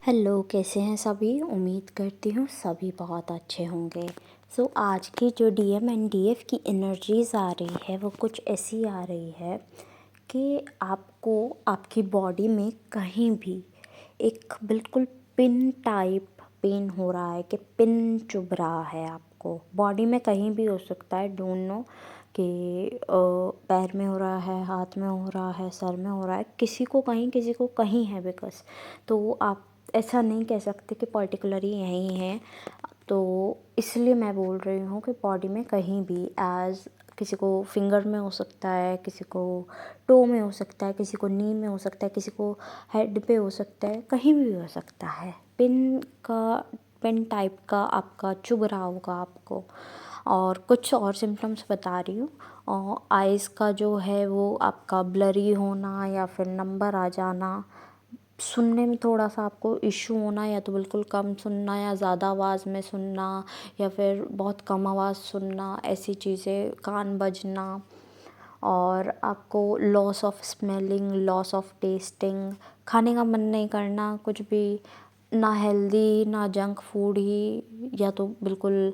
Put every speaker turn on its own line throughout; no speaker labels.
Hello, कैसे हैं सभी। उम्मीद करती हूँ सभी बहुत अच्छे होंगे। आज की जो डीएम एंड डीएफ की एनर्जीज़ आ रही है वो कुछ ऐसी आ रही है कि आपको आपकी बॉडी में कहीं भी एक बिल्कुल पिन टाइप पेन हो रहा है कि पिन चुभ रहा है। आपको बॉडी में कहीं भी हो सकता है, डोंट नो कि पैर में हो रहा है, हाथ में हो रहा है, सर में हो रहा है, किसी को कहीं है। बिकॉज तो आप ऐसा नहीं कह सकते कि पर्टिकुलरली यहीं है। तो इसलिए मैं बोल रही हूँ कि बॉडी में कहीं भी, एज किसी को फिंगर में हो सकता है, किसी को टो में हो सकता है, किसी को नी में हो सकता है, किसी को हेड पे हो सकता है, कहीं भी हो सकता है। पिन टाइप का आपका चुभ रहा होगा आपको। और कुछ और सिम्टम्स बता रही हूँ। और आइज़ का जो है वो आपका ब्लरी होना या फिर नंबर आ जाना, सुनने में थोड़ा सा आपको इशू होना, या तो बिल्कुल कम सुनना या ज़्यादा आवाज़ में सुनना, या फिर बहुत कम आवाज़ सुनना, ऐसी चीज़ें, कान बजना। और आपको loss of smelling, loss of testing, खाने का मन नहीं करना कुछ भी, ना हेल्दी ना जंक फूड ही, या तो बिल्कुल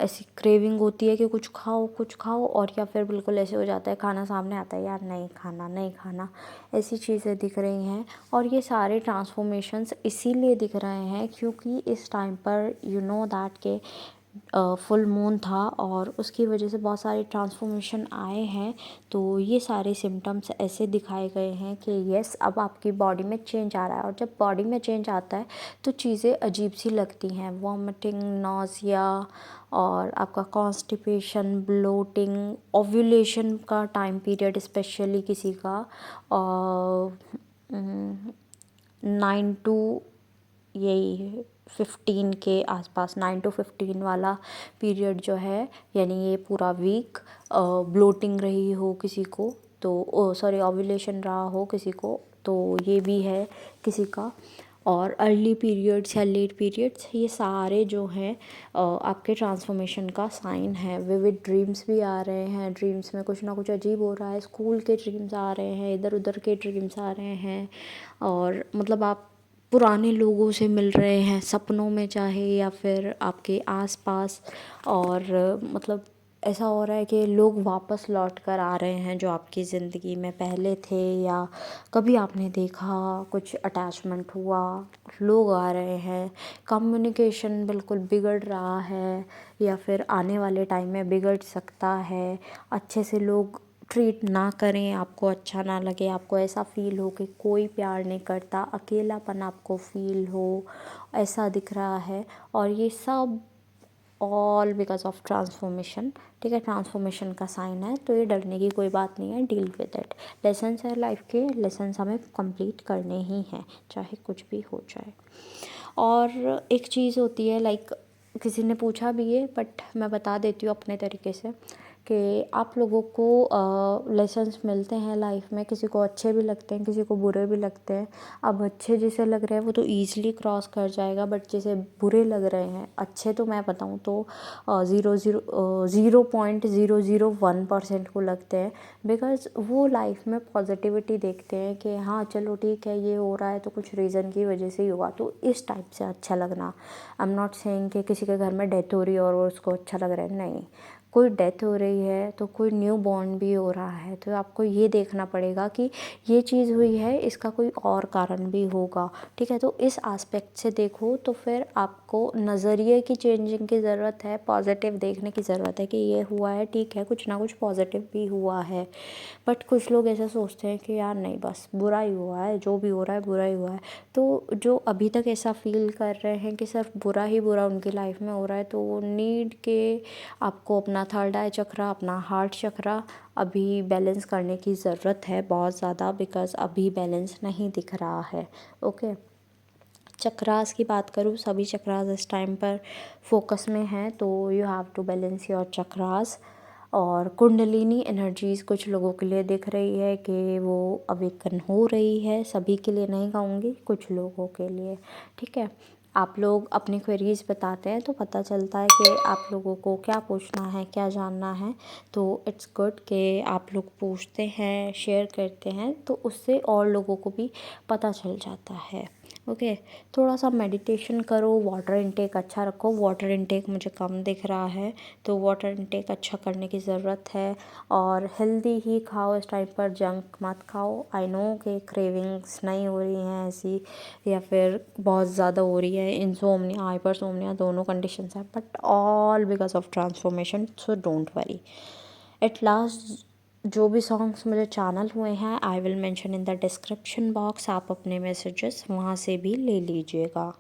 ऐसी क्रेविंग होती है कि कुछ खाओ कुछ खाओ, और या फिर बिल्कुल ऐसे हो जाता है खाना सामने आता है यार नहीं खाना नहीं खाना, ऐसी चीज़ें दिख रही हैं। और ये सारे ट्रांसफॉर्मेशंस इसीलिए दिख रहे हैं क्योंकि इस टाइम पर यू नो दैट के फुल मून था और उसकी वजह से बहुत सारे ट्रांसफॉर्मेशन आए हैं। तो ये सारे सिम्टम्स ऐसे दिखाए गए हैं कि यस, अब आपकी बॉडी में चेंज आ रहा है। और जब बॉडी में चेंज आता है तो चीज़ें अजीब सी लगती हैं, वॉमिटिंग, नॉज़िया, और आपका कॉन्स्टिपेशन, ब्लोटिंग, ओव्यूलेशन का टाइम पीरियड स्पेशली किसी का 9 to यही 15 के आसपास, 9 to 15 वाला पीरियड जो है, यानी ये पूरा वीक ब्लोटिंग रही हो किसी को, तो सॉरी ओव्यूलेशन रहा हो किसी को, तो ये भी है किसी का। और अर्ली पीरियड्स या लेट पीरियड्स, ये सारे जो हैं आपके ट्रांसफॉर्मेशन का साइन है। विविड ड्रीम्स भी आ रहे हैं, ड्रीम्स में कुछ ना कुछ अजीब हो रहा है, स्कूल के ड्रीम्स आ रहे हैं, इधर उधर के ड्रीम्स आ रहे हैं। और मतलब आप पुराने लोगों से मिल रहे हैं सपनों में, चाहे या फिर आपके आसपास। और मतलब ऐसा हो रहा है कि लोग वापस लौट कर आ रहे हैं जो आपकी ज़िंदगी में पहले थे, या कभी आपने देखा कुछ अटैचमेंट हुआ, लोग आ रहे हैं। कम्युनिकेशन बिल्कुल बिगड़ रहा है या फिर आने वाले टाइम में बिगड़ सकता है। अच्छे से लोग ट्रीट ना करें, आपको अच्छा ना लगे, आपको ऐसा फ़ील हो कि कोई प्यार नहीं करता, अकेलापन आपको फ़ील हो, ऐसा दिख रहा है। और ये सब ऑल बिकॉज ऑफ ट्रांसफॉर्मेशन। ठीक है, ट्रांसफॉर्मेशन का साइन है, तो ये डरने की कोई बात नहीं है, डील विद इट। लेसन्स है लाइफ के, लेसन्स हमें कंप्लीट करने ही हैं, चाहे कुछ भी हो जाए। और एक चीज़ होती है, लाइक किसी ने पूछा भी है बट मैं बता देती हूँ अपने तरीके से, कि आप लोगों को लेसन्स मिलते हैं लाइफ में, किसी को अच्छे भी लगते हैं, किसी को बुरे भी लगते हैं। अब अच्छे जिसे लग रहे हैं वो तो ईज़िली क्रॉस कर जाएगा, बट जिसे बुरे लग रहे हैं, अच्छे तो मैं बताऊँ तो 0.001% को लगते हैं। बिकॉज़ वो लाइफ में पॉजिटिविटी देखते हैं कि हाँ चलो ठीक है, ये हो रहा है तो कुछ रीज़न की वजह से ही हुआ, तो इस टाइप से अच्छा लगना। आई एम नॉट सेइंग कि किसी के घर में डेथ हो रही है और वो उसको अच्छा लग रहा है, नहीं। कोई डेथ हो रही है तो कोई न्यू बॉर्न भी हो रहा है, तो आपको ये देखना पड़ेगा कि ये चीज़ हुई है, इसका कोई और कारण भी होगा। ठीक है, तो इस एस्पेक्ट से देखो तो फिर आपको नज़रिए की चेंजिंग की ज़रूरत है, पॉजिटिव देखने की ज़रूरत है कि ये हुआ है, ठीक है, कुछ ना कुछ पॉजिटिव भी हुआ है। बट कुछ लोग ऐसा सोचते हैं कि यार नहीं, बस बुरा ही हुआ है, जो भी हो रहा है बुरा ही हुआ है। तो जो अभी तक ऐसा फील कर रहे हैं कि सिर्फ बुरा ही बुरा उनकी लाइफ में हो रहा है, तो वो नीड के आपको अपना थर्ड आई चक्रा, अपना हार्ट चक्रा अभी बैलेंस करने की ज़रूरत है बहुत ज़्यादा, बिकॉज़ अभी बैलेंस नहीं दिख रहा है। ओके, चक्रास की बात करूँ, सभी चक्रास इस टाइम पर फोकस में हैं, तो you have to balance your chakras. और कुंडलिनी एनर्जीज़ कुछ लोगों के लिए दिख रही है कि वो अवेकन हो रही है, सभी के लिए नहीं कहूँगी, कुछ लोगों के लिए। ठीक है, आप लोग अपनी क्वेरीज बताते हैं तो पता चलता है कि आप लोगों को क्या पूछना है, क्या जानना है। तो इट्स गुड कि आप लोग पूछते हैं, शेयर करते हैं, तो उससे और लोगों को भी पता चल जाता है। ओके। थोड़ा सा मेडिटेशन करो, वाटर इनटेक अच्छा रखो। वाटर इनटेक मुझे कम दिख रहा है, तो वाटर इनटेक अच्छा करने की ज़रूरत है। और हेल्दी ही खाओ इस टाइम पर, जंक मत खाओ। आई नो कि क्रेविंग्स नहीं हो रही हैं ऐसी, या फिर बहुत ज़्यादा हो रही है, इंसोम्निया हाइपरसोम्निया दोनों कंडीशंस हैं, but all because of transformation, so don't worry. At last जो भी सॉन्ग्स मुझे चैनल हुए हैं I will mention in the description box, आप अपने मैसेजेस वहाँ से भी ले लीजिएगा।